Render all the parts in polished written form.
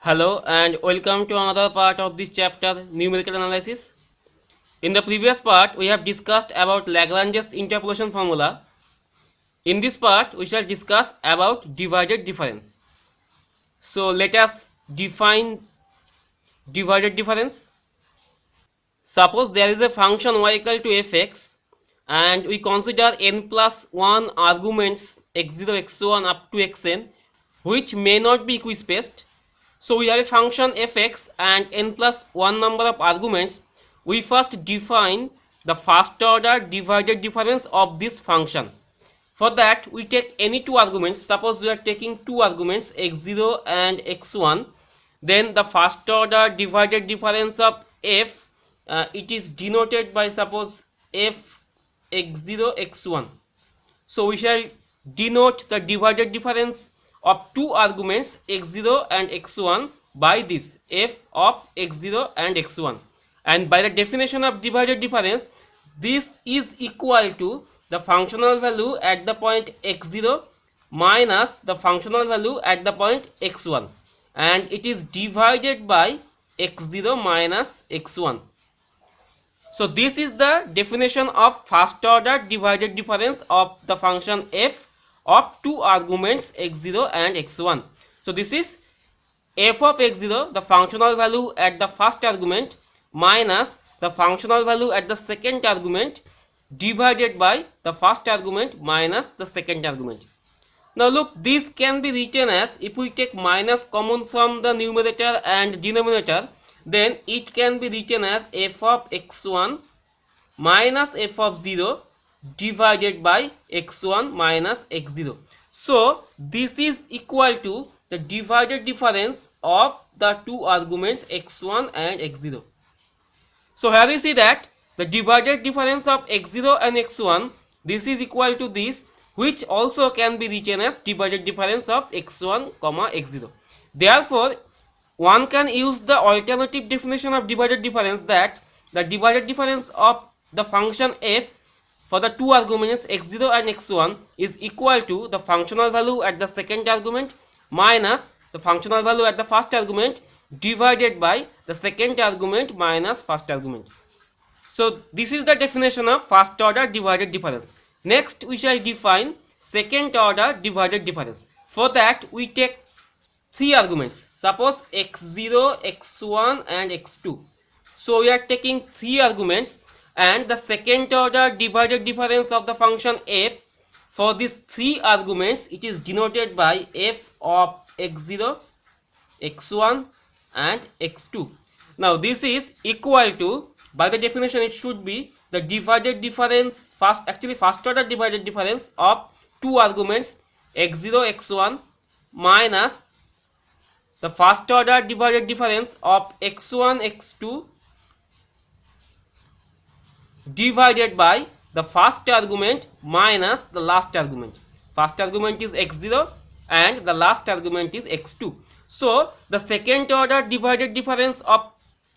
Hello and welcome to another part of this chapter, numerical analysis. In the previous part, we have discussed about Lagrange's interpolation formula. In this part, we shall discuss about divided difference. So let us define divided difference. Suppose there is a function y equal to fx and we consider n plus 1 arguments x0, x1 up to xn which may not be equispaced. So we have a function fx and n plus 1 number of arguments. We first define the first order divided difference of this function. For that we take any two arguments. Suppose we are taking two arguments x0 and x1. Then the first order divided difference of f, it is denoted by suppose f x0 x1. So we shall denote the divided difference of two arguments x0 and x1 by this f of x0 and x1, and by the definition of divided difference, this is equal to the functional value at the point x0 minus the functional value at the point x1, and it is divided by x0 minus x1. So this is the definition of first order divided difference of the function f of two arguments x0 and x1. So this is f of x0, the functional value at the first argument, minus the functional value at the second argument, divided by the first argument minus the second argument. Now look, this can be written as, if we take minus common from the numerator and denominator, then it can be written as f of x1 minus f of 0 divided by x1 minus x0. So this is equal to the divided difference of the two arguments x1 and x0. So here we see that the divided difference of x0 and x1, this is equal to this, which also can be written as divided difference of x1 comma x0. Therefore one can use the alternative definition of divided difference, that the divided difference of the function f for the two arguments x0 and x1 is equal to the functional value at the second argument minus the functional value at the first argument divided by the second argument minus first argument. So this is the definition of first order divided difference. Next we shall define second order divided difference. For that we take three arguments, suppose x0, x1 and x2. So we are taking three arguments, and the second order divided difference of the function f for these three arguments, it is denoted by f of x0, x1 and x2. Now this is equal to, by the definition it should be the divided difference, first order divided difference of two arguments x0, x1 minus the first order divided difference of x1, x2 divided by the first argument minus the last argument. First argument is x0 and the last argument is x2. So the second order divided difference of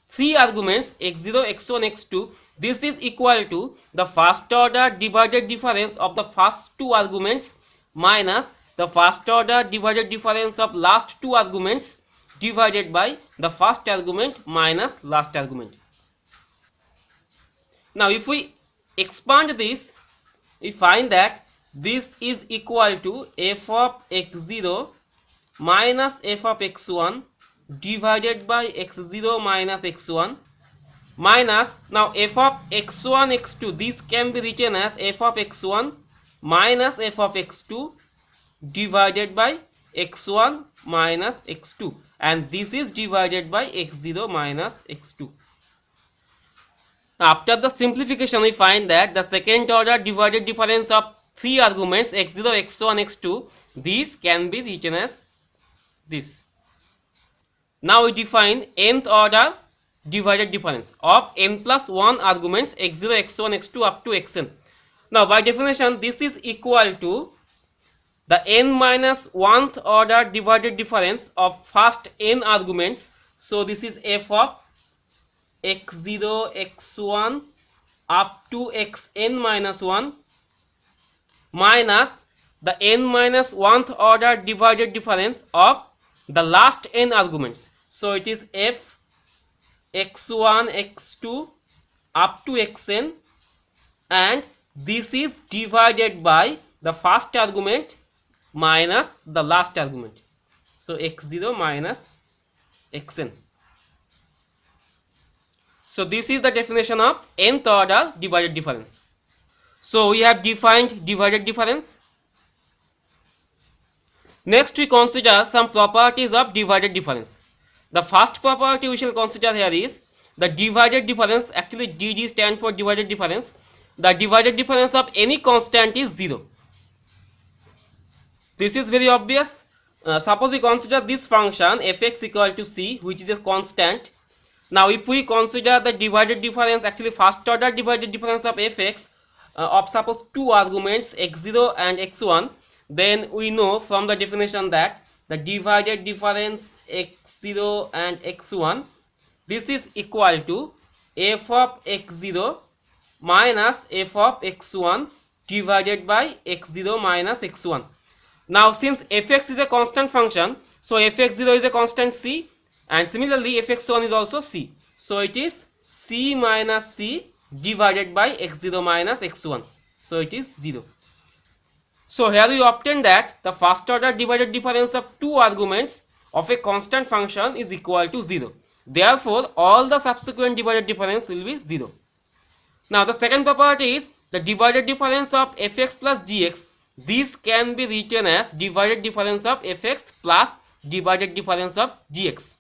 three arguments x0, x1, x2, this is equal to the first order divided difference of the first two arguments minus the first order divided difference of last two arguments divided by the first argument minus last argument. Now if we expand this, we find that this is equal to f of x0 minus f of x1 divided by x0 minus x1 minus, now f of x1, x2, this can be written as f of x1 minus f of x2 divided by x1 minus x2, and this is divided by x0 minus x2. After the simplification we find that the second order divided difference of three arguments x0, x1, x2, this can be written as this. Now we define nth order divided difference of n plus 1 arguments x0, x1, x2 up to xn. Now by definition this is equal to the n minus 1th order divided difference of first n arguments. So this is f of x0, x1 up to xn minus 1 minus the n minus 1th order divided difference of the last n arguments. So it is f x1 x2 up to xn, and this is divided by the first argument minus the last argument. So x0 minus xn. So this is the definition of nth order divided difference. So we have defined divided difference. Next we consider some properties of divided difference. The first property we shall consider here is the divided difference. Actually DD stands for divided difference. The divided difference of any constant is 0. This is very obvious. Suppose we consider this function fx equal to c, which is a constant. Now if we consider the divided difference, actually first order divided difference of fx of suppose two arguments x0 and x1, then we know from the definition that the divided difference x0 and x1, this is equal to f of x0 minus f of x1 divided by x0 minus x1. Now since fx is a constant function, so fx0 is a constant c, and similarly fx1 is also c. So it is c minus c divided by x0 minus x1. So it is 0. So here we obtain that the first order divided difference of two arguments of a constant function is equal to 0. Therefore all the subsequent divided difference will be 0. Now the second property is the divided difference of fx plus gx. This can be written as divided difference of fx plus divided difference of gx.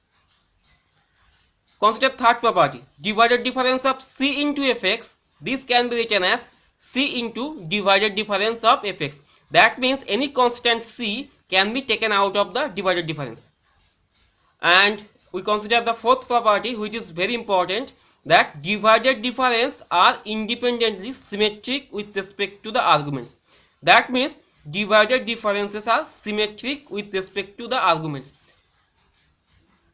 Consider third property, divided difference of c into fx. This can be written as c into divided difference of fx. That means any constant c can be taken out of the divided difference. And we consider the fourth property, which is very important, that divided difference are independently symmetric with respect to the arguments. That means divided differences are symmetric with respect to the arguments.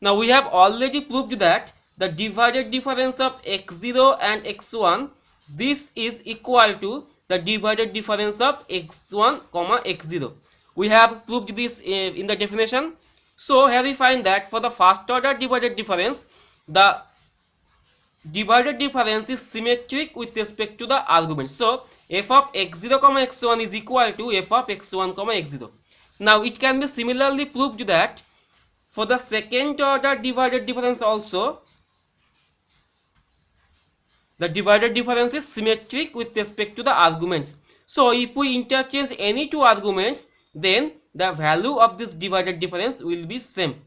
Now we have already proved that the divided difference of x0 and x1, this is equal to the divided difference of x1 comma x0. We have proved this in the definition. So here we find that for the first order divided difference, the divided difference is symmetric with respect to the arguments. So f of x0 comma x1 is equal to f of x1 comma x0. Now it can be similarly proved that for the second order divided difference also, the divided difference is symmetric with respect to the arguments. So if we interchange any two arguments, then the value of this divided difference will be same.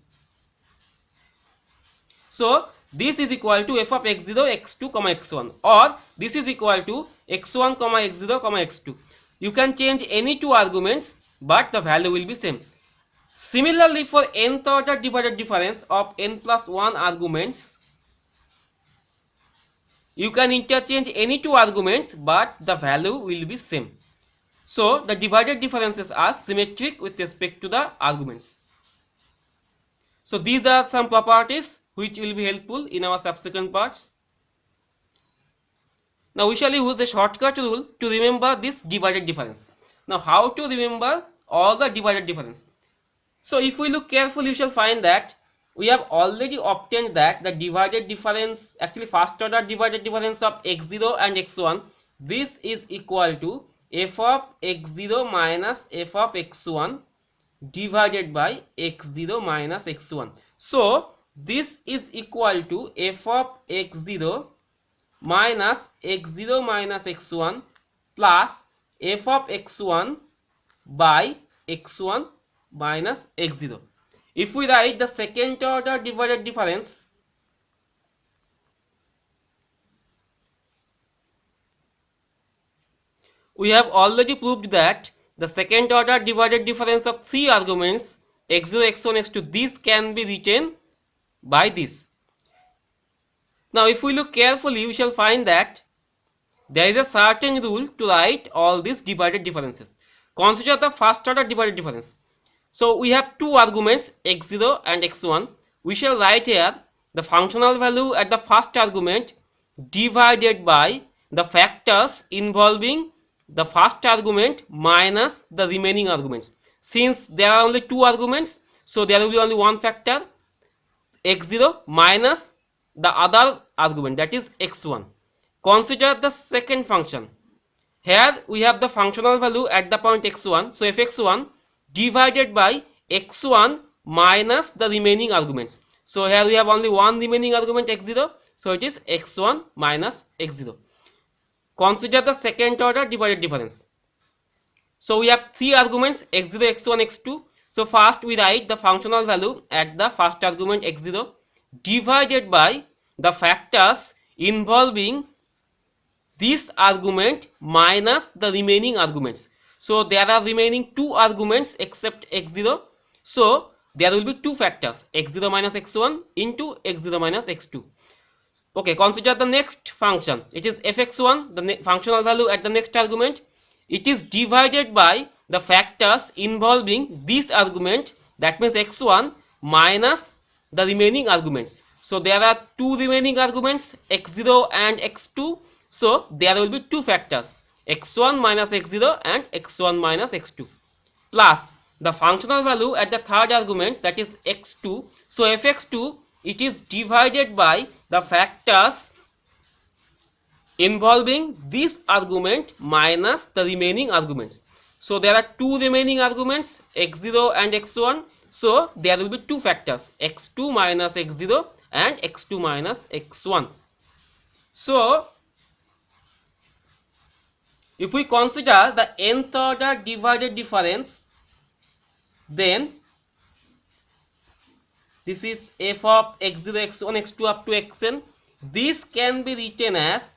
So this is equal to f of x0 x2 comma x1, or this is equal to x1 comma x0 comma x2. You can change any two arguments, but the value will be same. Similarly, for nth order divided difference of n plus 1 arguments, you can interchange any two arguments, but the value will be same. So the divided differences are symmetric with respect to the arguments. So these are some properties which will be helpful in our subsequent parts. Now we shall use a shortcut rule to remember this divided difference. Now how to remember all the divided difference? So if we look carefully, we shall find that we have already obtained that the divided difference, actually first order divided difference of x0 and x1, this is equal to f of x0 minus f of x1 divided by x0 minus x1. So this is equal to f of x0 minus x0 minus x1 plus f of x1 by x1 minus x0. If we write the second order divided difference, we have already proved that the second order divided difference of three arguments x0, x1, x2, this can be written by this. Now if we look carefully, we shall find that there is a certain rule to write all these divided differences. Consider the first order divided difference. So we have two arguments x0 and x1. We shall write here the functional value at the first argument divided by the factors involving the first argument minus the remaining arguments. Since there are only two arguments, so there will be only one factor. x0 minus the other argument, that is x1. Consider the second function. Here we have the functional value at the point x1, so fx1 divided by x1 minus the remaining arguments. So here we have only one remaining argument x0, so it is x1 minus x0. Consider the second order divided difference. So we have three arguments x0, x1, x2. So first we write the functional value at the first argument x0 divided by the factors involving this argument minus the remaining arguments. So there are remaining two arguments except x0. So there will be two factors, x0 minus x1 into x0 minus x2. Okay, consider the next function. It is fx1, the functional value at the next argument. It is divided by the factors involving this argument, that means x1 minus the remaining arguments. So there are two remaining arguments, x0 and x2. So there will be two factors, x1 minus x0 and x1 minus x2, plus the functional value at the third argument, that is x2. So fx2, it is divided by the factors involving this argument minus the remaining arguments. So there are two remaining arguments, x0 and x1. So there will be two factors, x2 minus x0 and x2 minus x1. So if we consider the nth order divided difference, then this is f of x0, x1, x2 up to xn. This can be written as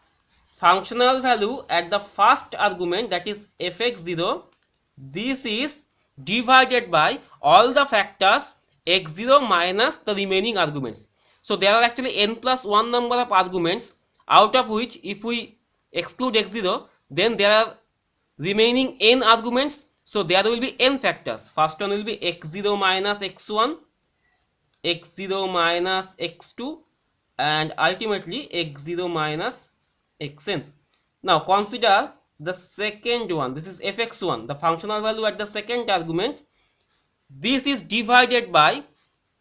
functional value at the first argument, that is fx0. This is divided by all the factors x0 minus the remaining arguments. So there are actually n plus 1 number of arguments, out of which if we exclude x0, then there are remaining n arguments. So there will be n factors. First one will be x0 minus x1, x0 minus x2, and ultimately x0 minus xn. Now consider the second one. This is fx1, the functional value at the second argument. This is divided by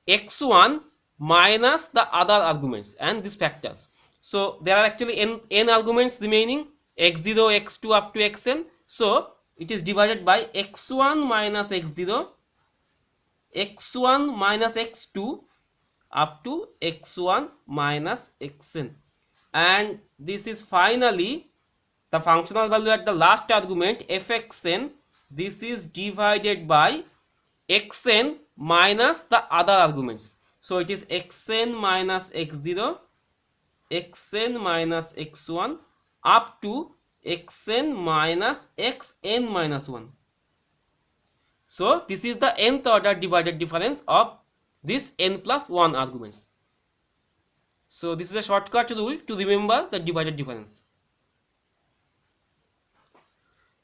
x1 minus the other arguments and these factors. So there are actually n arguments remaining, x0, x2 up to xn. So it is divided by x1 minus x0, x1 minus x2 up to x1 minus xn. And this is finally the functional value at the last argument fxn. This is divided by xn minus the other arguments. So it is xn minus x0, xn minus x1 up to xn minus xn minus 1. So this is the nth order divided difference of this n plus 1 arguments. So this is a shortcut rule to remember the divided difference.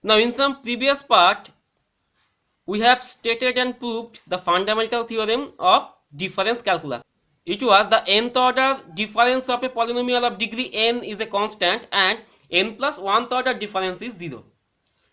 Now in some previous part, we have stated and proved the fundamental theorem of difference calculus. It was the nth order difference of a polynomial of degree n is a constant and n plus 1th order difference is 0.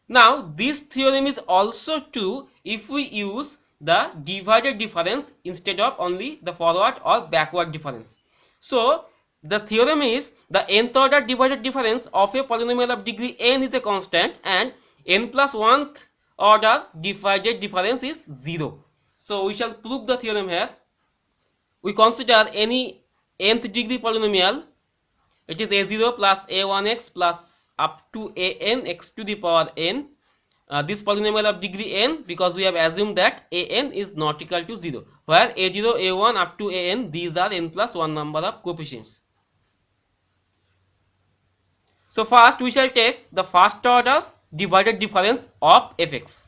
Now this theorem is also true if we use the divided difference instead of only the forward or backward difference. So the theorem is the nth order divided difference of a polynomial of degree n is a constant and n plus 1th order divided difference is 0. So we shall prove the theorem here. We consider any nth degree polynomial. It is a0 plus a1x plus up to an x to the power n. This polynomial of degree n, because we have assumed that an is not equal to 0, where a0, a1 up to an, these are n plus 1 number of coefficients. So first we shall take the first order divided difference of fx.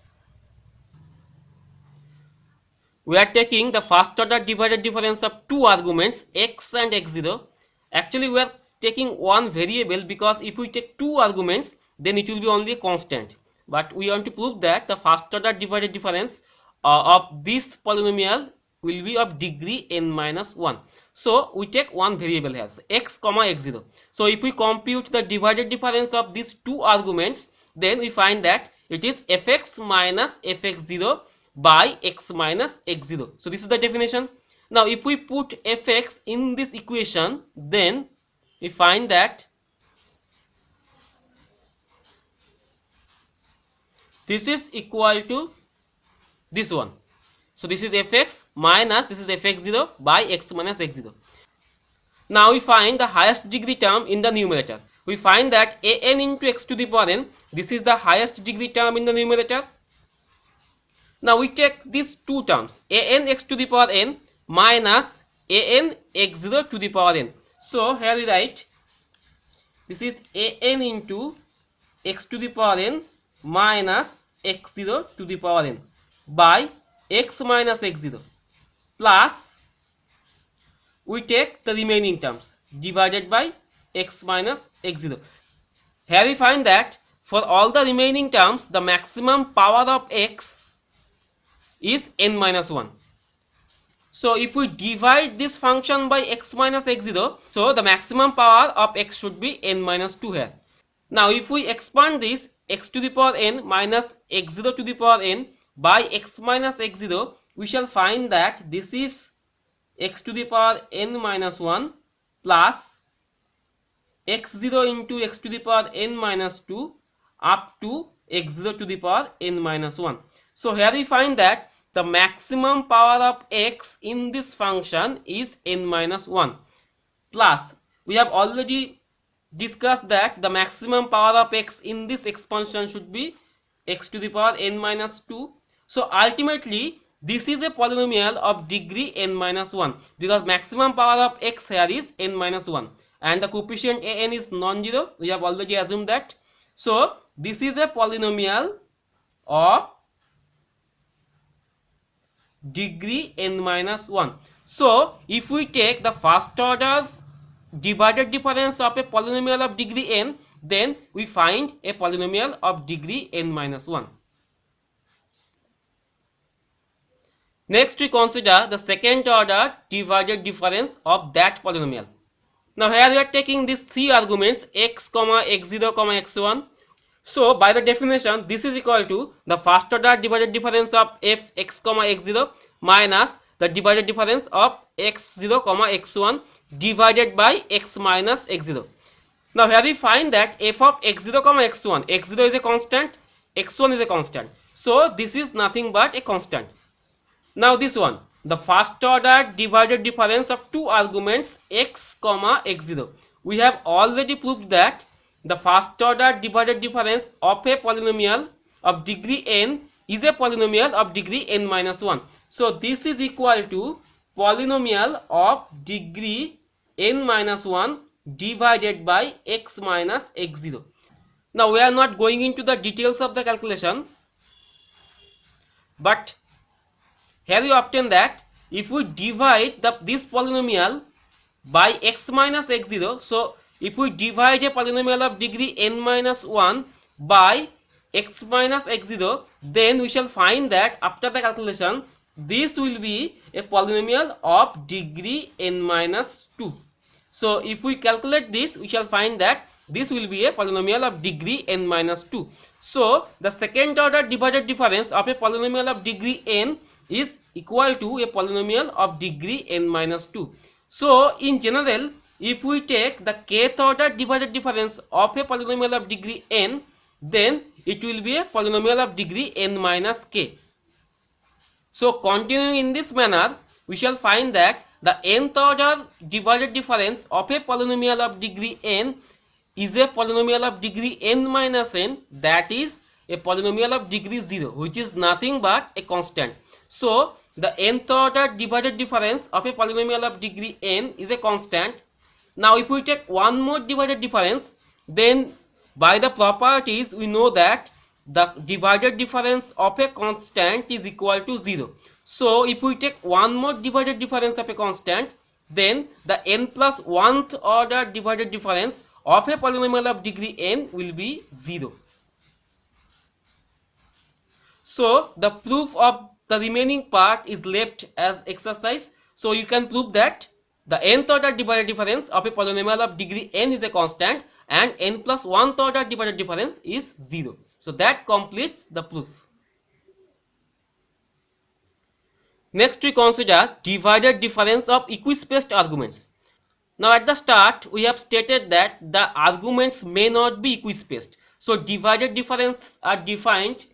We are taking the first order divided difference of two arguments x and x0. Actually we are taking one variable, because if we take two arguments then it will be only a constant. But we want to prove that the first order divided difference of this polynomial will be of degree n minus 1. So we take one variable here, so x comma x0. So if we compute the divided difference of these two arguments, then we find that it is fx minus fx0 by x minus x0. So this is the definition. Now if we put fx in this equation, then we find that this is equal to this one. So this is fx minus this is fx0 by x minus x0. Now we find the highest degree term in the numerator. We find that an into x to the power n, this is the highest degree term in the numerator. Now we take these two terms, an x to the power n minus an x0 to the power n. So here we write this is an into x to the power n minus x0 to the power n by x minus x0 plus we take the remaining terms divided by x minus x0. Here we find that for all the remaining terms the maximum power of x is n minus 1. So if we divide this function by x minus x0, so the maximum power of x should be n minus 2 here. Now if we expand this x to the power n minus x0 to the power n by x minus x0, we shall find that this is x to the power n minus 1 plus x0 into x to the power n minus 2 up to x0 to the power n minus 1. So here we find that the maximum power of x in this function is n minus 1 plus we have already discussed that the maximum power of x in this expansion should be x to the power n minus 2. So ultimately this is a polynomial of degree n minus 1 because maximum power of x here is n minus 1 and the coefficient an is non-zero. We have already assumed that. So this is a polynomial of degree n minus 1. So if we take the first order divided difference of a polynomial of degree n, then we find a polynomial of degree n minus 1. Next we consider the second order divided difference of that polynomial. Now here we are taking these three arguments x, x0, x1. So by the definition this is equal to the first order divided difference of f x, x0 minus the divided difference of x0, x1 divided by x minus x0. Now here we find that f of x0, x1, x0 is a constant, x1 is a constant. So this is nothing but a constant. Now this one, the first order divided difference of two arguments x, x0. We have already proved that the first order divided difference of a polynomial of degree n is a polynomial of degree n minus 1. So this is equal to polynomial of degree n minus 1 divided by x minus x0. Now we are not going into the details of the calculation, but here you obtain that if we divide this polynomial by x minus x0, so if we divide a polynomial of degree n minus 1 by x minus x0, then we shall find that after the calculation this will be a polynomial of degree n minus 2. So if we calculate this, we shall find that this will be a polynomial of degree n minus 2. So the second order divided difference of a polynomial of degree n is equal to a polynomial of degree n minus 2. So in general, if we take the kth order divided difference of a polynomial of degree n, then it will be a polynomial of degree n minus k. So continuing in this manner, we shall find that the nth order divided difference of a polynomial of degree n is a polynomial of degree n minus n, that is a polynomial of degree 0, which is nothing but a constant. So the nth order divided difference of a polynomial of degree n is a constant. Now if we take one more divided difference, then by the properties we know that the divided difference of a constant is equal to 0. So if we take one more divided difference of a constant, then the n plus 1th order divided difference of a polynomial of degree n will be 0. So the proof of the remaining part is left as exercise. So you can prove that the nth order divided difference of a polynomial of degree n is a constant and n plus 1th order divided difference is 0. So that completes the proof. Next we consider divided difference of equispaced arguments. Now at the start we have stated that the arguments may not be equispaced. So divided difference are defined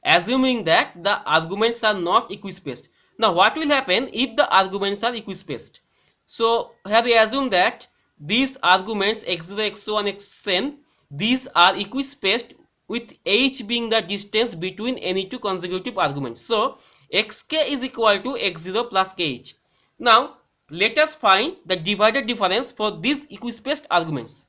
assuming that the arguments are not equispaced. Now what will happen if the arguments are equispaced? So here we assume that these arguments x0, x1, xn, these are equispaced with h being the distance between any two consecutive arguments. So xk is equal to x0 plus kh. Now let us find the divided difference for these equispaced arguments.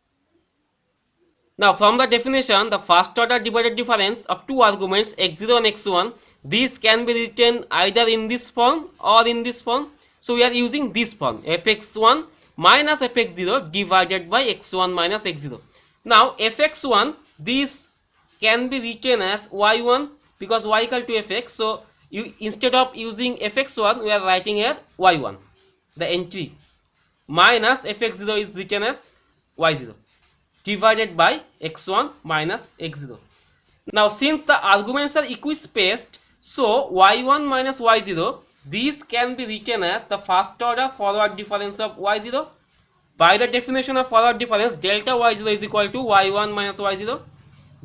Now from the definition, the first order divided difference of two arguments x0 and x1, these can be written either in this form or in this form. So we are using this form, fx1 minus fx0 divided by x1 minus x0. Now fx1, this can be written as y1 because y equal to fx. So instead of using fx1, we are writing here y1, the entry, minus fx0 is written as y0 divided by x1 minus x0. Now since the arguments are equispaced, so y1 minus y0, these can be written as the first order forward difference of y0. By the definition of forward difference, delta y0 is equal to y1 minus y0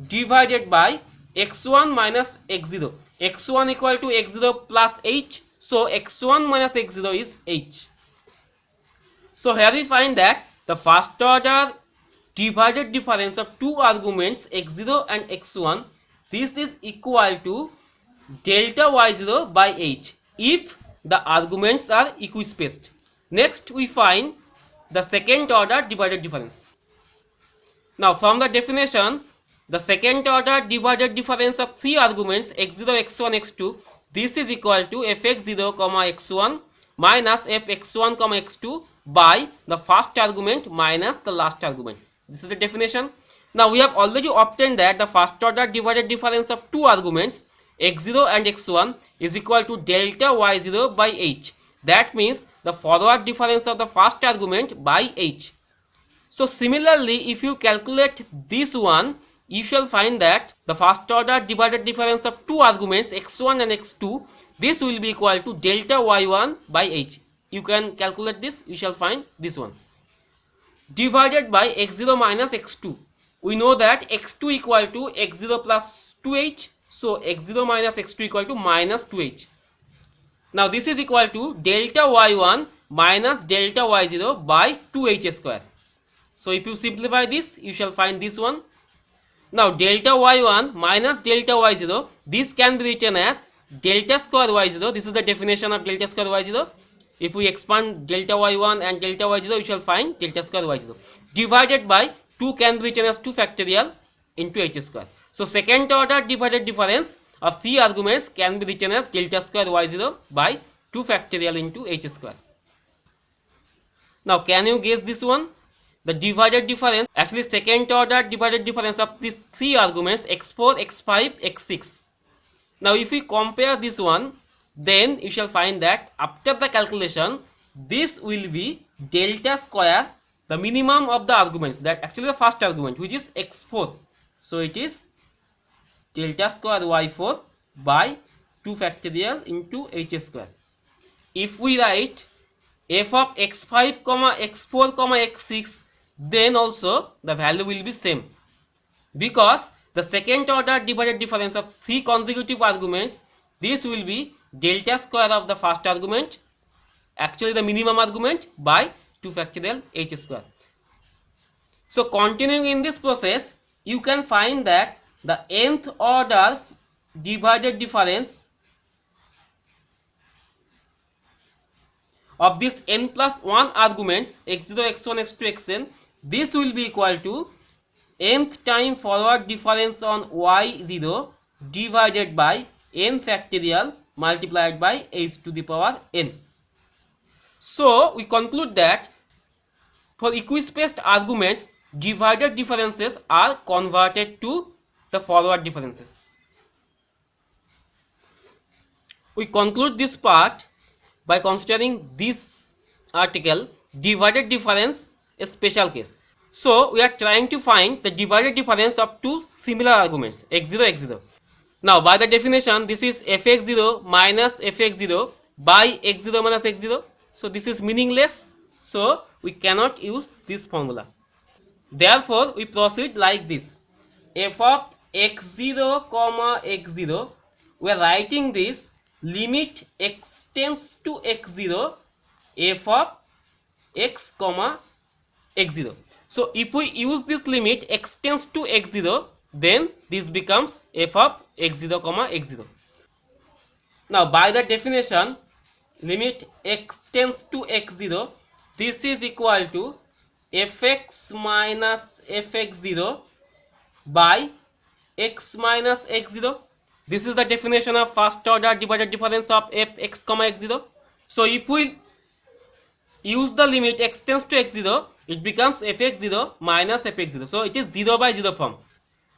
divided by x1 minus x0. x1 equal to x0 plus h, so x1 minus x0 is h. So here we find that the first order divided difference of two arguments x0 and x1, this is equal to delta y0 by h if the arguments are equispaced. Next we find the second order divided difference. Now from the definition, the second order divided difference of three arguments x0, x1, x2, this is equal to fx0, x1 minus fx1, x2 by the first argument minus the last argument. This is the definition. Now we have already obtained that the first order divided difference of two arguments x0 and x1 is equal to delta y0 by h. That means the forward difference of the first argument by h. So similarly, if you calculate this one, you shall find that the first order divided difference of two arguments x1 and x2, this will be equal to delta y1 by h. You can calculate this, you shall find this one, divided by x0 minus x2. We know that x2 equal to x0 plus 2h, so x0 minus x2 equal to minus 2h. Now this is equal to delta y1 minus delta y0 by 2h square. So if you simplify this, you shall find this one. Now delta y1 minus delta y0, this can be written as delta square y0. This is the definition of delta square y0. If we expand delta y1 and delta y0, you shall find delta square y0 divided by 2 can be written as 2 factorial into h square. So second order divided difference of three arguments can be written as delta square y0 by 2 factorial into h square. Now can you guess this one? The divided difference, actually second order divided difference of these three arguments x4, x5, x6. Now if we compare this one, then you shall find that after the calculation, this will be delta square, the minimum of the arguments, that actually the first argument, which is x4. So it is delta square y4 by 2 factorial into h square. If we write f of x5, x4, x6, then also the value will be same, because the second order divided difference of three consecutive arguments, this will be delta square of the first argument, actually the minimum argument, by 2 factorial h square. So continuing in this process, you can find that the nth order divided difference of this n plus 1 arguments x0, x1, x2, xn, this will be equal to nth time forward difference on y0 divided by n factorial multiplied by h to the power n. So we conclude that for equispaced arguments, divided differences are converted to the forward differences. We conclude this part by considering this article, divided difference a special case. So we are trying to find the divided difference of two similar arguments x0, x0. Now by the definition, this is fx0 minus fx0 by x0 minus x0. So this is meaningless. So we cannot use this formula. Therefore, we proceed like this. F of x0 comma x0, we are writing this limit x tends to x0 f of x comma x0. So if we use this limit x tends to x0, then this becomes f of x0 comma x0. Now by the definition, limit x tends to x0, this is equal to fx minus fx0 by x minus x0. This is the definition of first order divided difference of fx comma x0. So if we use the limit x tends to x0, it becomes fx0 minus fx0. So it is 0 by 0 form.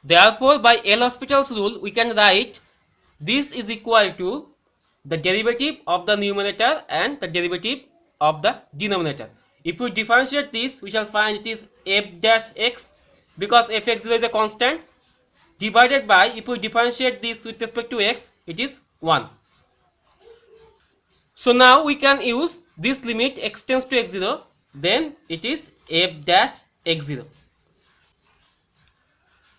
Therefore, by L'Hospital's rule, we can write this is equal to the derivative of the numerator and the derivative of the denominator. If we differentiate this, we shall find it is f dash x, because fx0 is a constant, divided by, if we differentiate this with respect to x, it is 1. So now we can use this limit x tends to x0, then it is f dash x0.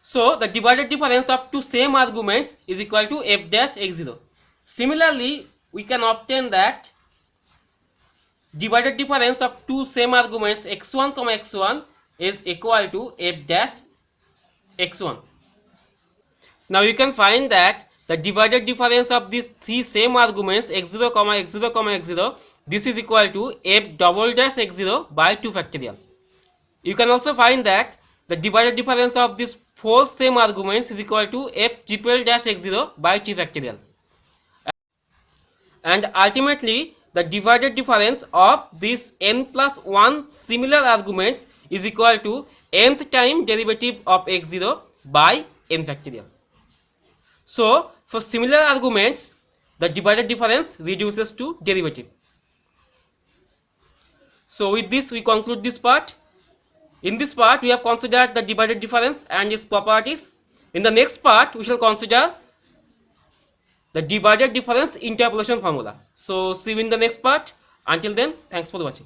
So the divided difference of two same arguments is equal to f dash x0. Similarly, we can obtain that divided difference of two same arguments x1 comma x1 is equal to f dash x1. Now you can find that the divided difference of these three same arguments x0 comma x0 comma x0, this is equal to f double dash x0 by 2 factorial. You can also find that the divided difference of these four same arguments is equal to f triple dash x0 by 3 factorial. And ultimately, the divided difference of these n plus 1 similar arguments is equal to nth time derivative of x0 by n factorial. So, for similar arguments, the divided difference reduces to derivative. So, with this, we conclude this part. In this part, we have considered the divided difference and its properties. In the next part, we shall consider the divided difference interpolation formula. So see you in the next part. Until then, thanks for watching.